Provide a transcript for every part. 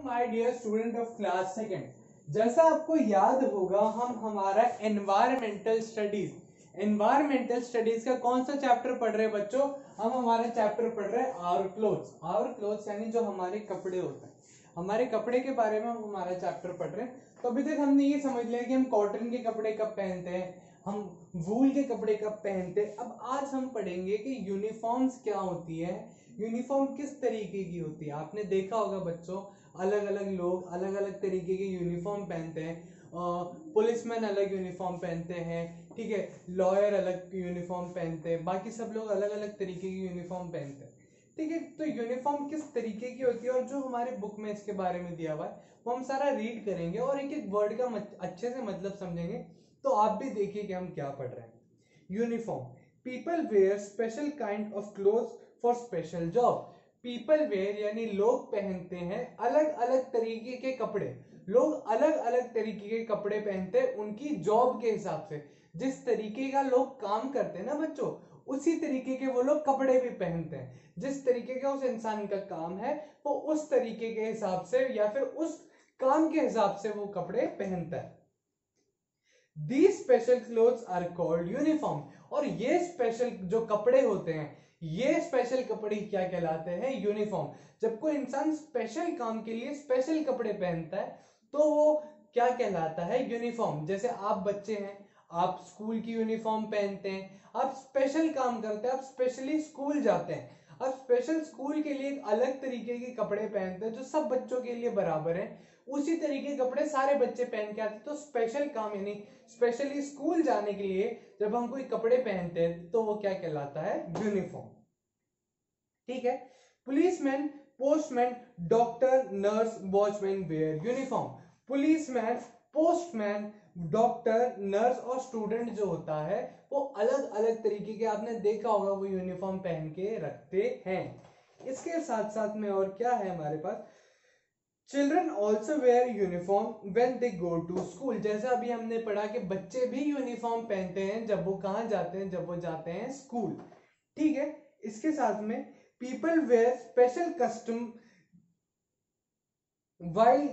My dear student of class second. जैसा आपको याद होगा हम हमारा एनवायरमेंटल स्टडीज का कौन सा चैप्टर पढ़ रहे हैं बच्चों? हम हमारा चैप्टर पढ़ रहे हैं आवर क्लोथ्स यानी जो हमारे कपड़े होते हैं, हमारे कपड़े के बारे में हम हमारा चैप्टर पढ़ रहे हैं। तो अभी तक हमने ये समझ लिया कि हम कॉटन के कपड़े कब पहनते हैं, हम वूल के कपड़े कब पहनते हैं। अब आज हम पढ़ेंगे कि यूनिफॉर्म्स क्या होती है, यूनिफॉर्म किस तरीके की होती है। आपने देखा होगा बच्चों, अलग अलग लोग अलग अलग तरीके के यूनिफॉर्म पहनते हैं। पुलिसमैन अलग यूनिफॉर्म पहनते हैं, ठीक है, लॉयर अलग यूनिफॉर्म पहनते हैं, बाकी सब लोग अलग अलग तरीके की यूनिफॉर्म पहनते हैं, ठीक है। तो यूनिफॉर्म किस तरीके की होती है और जो हमारे बुक में इसके बारे में दिया हुआ है वो हम सारा रीड करेंगे और एक एक वर्ड का अच्छे से मतलब समझेंगे। तो आप भी देखिए कि हम क्या पढ़ रहे हैं। Uniform, people wear special kind of clothes for special job. People wear यानी लोग पहनते हैं अलग अलग तरीके के कपड़े। लोग अलग अलग तरीके के कपड़े पहनते हैं उनकी जॉब के हिसाब से। जिस तरीके का लोग काम करते हैं ना बच्चों, उसी तरीके के वो लोग कपड़े भी पहनते हैं। जिस तरीके का उस इंसान का काम है वो उस तरीके के हिसाब से या फिर उस काम के हिसाब से वो कपड़े पहनता है। These special clothes are called uniform। और ये स्पेशल जो कपड़े होते हैं, ये स्पेशल कपड़े क्या कहलाते हैं? यूनिफॉर्म। जब कोई इंसान स्पेशल काम के लिए स्पेशल कपड़े पहनता है तो वो क्या कहलाता है? यूनिफॉर्म। जैसे आप बच्चे हैं, आप स्कूल की यूनिफॉर्म पहनते हैं, आप स्पेशल काम करते हैं, आप स्पेशली स्कूल जाते हैं, आप स्पेशल स्कूल के लिए एक अलग तरीके के कपड़े पहनते हैं जो सब बच्चों के लिए बराबर है। उसी तरीके के कपड़े सारे बच्चे पहन के आते। तो स्पेशल काम यानी स्पेशली स्कूल जाने के लिए जब हम कोई कपड़े पहनते हैं तो वो क्या कहलाता है? यूनिफॉर्म, ठीक है। Policeman, postman, doctor, nurse, watchman where uniform. Policeman, postman, doctor, nurse और स्टूडेंट जो होता है वो अलग अलग तरीके के, आपने देखा होगा, वो यूनिफॉर्म पहन के रखते हैं। इसके साथ साथ में और क्या है हमारे पास? Children also wear uniform when they go to school. जैसा अभी हमने पढ़ा कि बच्चे भी यूनिफॉर्म पहनते हैं जब वो कहाँ जाते हैं, जब वो जाते हैं स्कूल, ठीक है। इसके साथ में people wear special custom while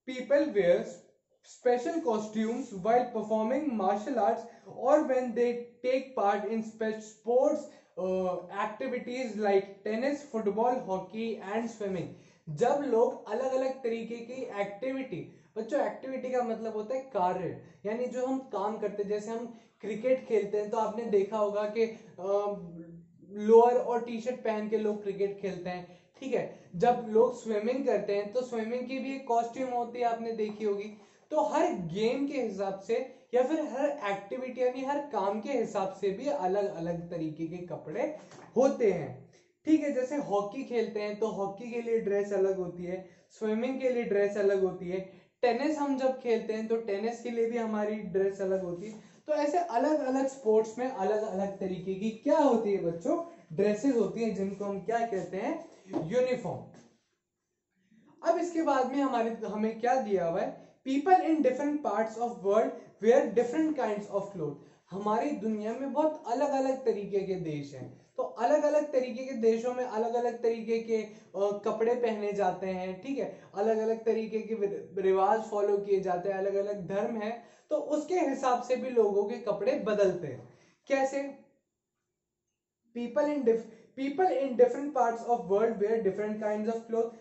people wear special costumes while performing martial arts or when they take part in sports activities like tennis, football, hockey and swimming। जब लोग अलग अलग तरीके की एक्टिविटी, बच्चों एक्टिविटी का मतलब होता है कार्य, यानी जो हम काम करते हैं। जैसे हम क्रिकेट खेलते हैं तो आपने देखा होगा कि लोअर और टी शर्ट पहन के लोग क्रिकेट खेलते हैं, ठीक है। जब लोग स्विमिंग करते हैं तो स्विमिंग की भी एक कॉस्ट्यूम होती है, आपने देखी होगी। तो हर गेम के हिसाब से या फिर हर एक्टिविटी यानी हर काम के हिसाब से भी अलग अलग तरीके के कपड़े होते हैं, ठीक है। जैसे हॉकी खेलते हैं तो हॉकी के लिए ड्रेस अलग होती है, स्विमिंग के लिए ड्रेस अलग होती है। टेनिस हम जब खेलते हैं तो टेनिस के लिए भी हमारी ड्रेस अलग होती है। तो ऐसे अलग अलग स्पोर्ट्स में अलग अलग तरीके की क्या होती है बच्चों? ड्रेसेस होती हैं, जिनको हम क्या कहते हैं? यूनिफॉर्म। अब इसके बाद में हमें क्या दिया हुआ है? People in different parts of world wear different kinds of cloth. हमारी दुनिया में बहुत अलग अलग तरीके के देश हैं, तो अलग अलग तरीके के देशों में अलग अलग तरीके के कपड़े पहने जाते हैं, ठीक है। अलग अलग तरीके के रिवाज फॉलो किए जाते हैं, अलग अलग धर्म है, तो उसके हिसाब से भी लोगों के कपड़े बदलते हैं। कैसे? People in different parts of world wear different kinds of cloth.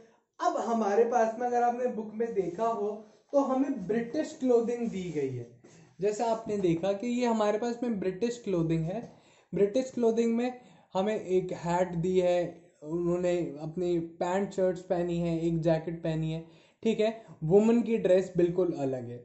अब हमारे पास में अगर आपने बुक में देखा हो तो हमें ब्रिटिश क्लोथिंग दी गई है। जैसे आपने देखा कि ये हमारे पास में ब्रिटिश क्लोथिंग है। ब्रिटिश क्लोथिंग में हमें एक हैट दी है, उन्होंने अपनी पैंट शर्ट्स पहनी है, एक जैकेट पहनी है, ठीक है। वुमेन की ड्रेस बिल्कुल अलग है।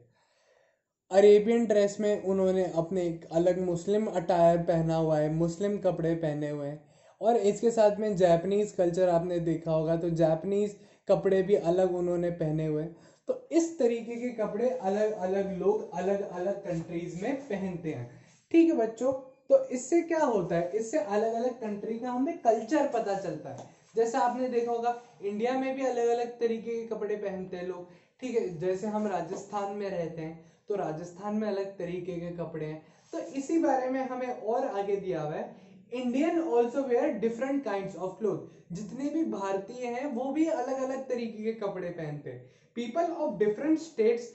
अरेबियन ड्रेस में उन्होंने अपने एक अलग मुस्लिम अटायर पहना हुआ है, मुस्लिम कपड़े पहने हुए हैं। और इसके साथ में जापानीज कल्चर आपने देखा होगा, तो जापानीज कपड़े भी अलग उन्होंने पहने हुए हैं। तो इस तरीके के कपड़े अलग अलग लोग अलग अलग कंट्रीज में पहनते हैं, ठीक है बच्चों। तो इससे क्या होता है? इससे अलग अलग कंट्री का हमें कल्चर पता चलता है। जैसे आपने देखा होगा इंडिया में भी अलग अलग तरीके के कपड़े पहनते हैं लोग, ठीक है। जैसे हम राजस्थान में रहते हैं तो राजस्थान में अलग तरीके के कपड़े हैं। तो इसी बारे में हमें और आगे दिया हुआ है, Indian also wear different kind of cloth. जितने भी भारतीय हैं वो भी अलग अलग तरीके के कपड़े पहनते हैं। People of different states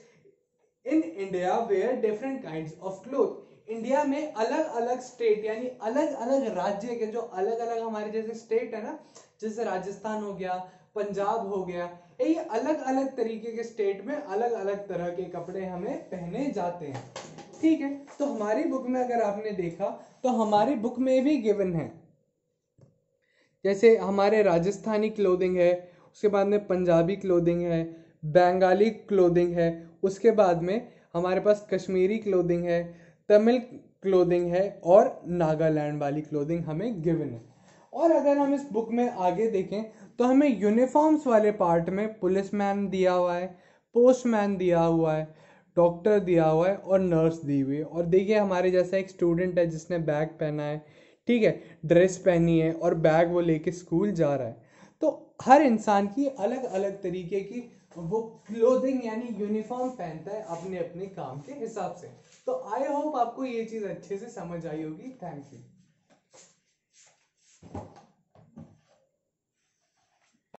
in India wear different kind of cloth. India में अलग अलग स्टेट यानी अलग अलग राज्य के जो अलग अलग हमारे जैसे स्टेट है ना, जैसे राजस्थान हो गया, पंजाब हो गया, ये अलग अलग तरीके के स्टेट में अलग अलग तरह के कपड़े हमें पहने जाते हैं। ठीक है, तो हमारी बुक में अगर आपने देखा तो हमारी बुक में भी गिवन है, जैसे हमारे राजस्थानी क्लोथिंग है, उसके बाद में पंजाबी क्लोथिंग है, बंगाली क्लोथिंग है, उसके बाद में हमारे पास कश्मीरी क्लोथिंग है, तमिल क्लोथिंग है और नागालैंड वाली क्लोथिंग हमें गिवन है। और अगर हम इस बुक में आगे देखें तो हमें यूनिफॉर्म्स वाले पार्ट में पुलिसमैन दिया हुआ है, पोस्टमैन दिया हुआ है, डॉक्टर दिया हुआ है और नर्स दी हुई है। और देखिए हमारे जैसा एक स्टूडेंट है जिसने बैग पहना है, ठीक है, ड्रेस पहनी है और बैग वो लेके स्कूल जा रहा है। तो हर इंसान की अलग अलग तरीके की वो क्लोथिंग यानी यूनिफॉर्म पहनता है अपने अपने काम के हिसाब से। तो आई होप आपको ये चीज़ अच्छे से समझ आई होगी। Thank you.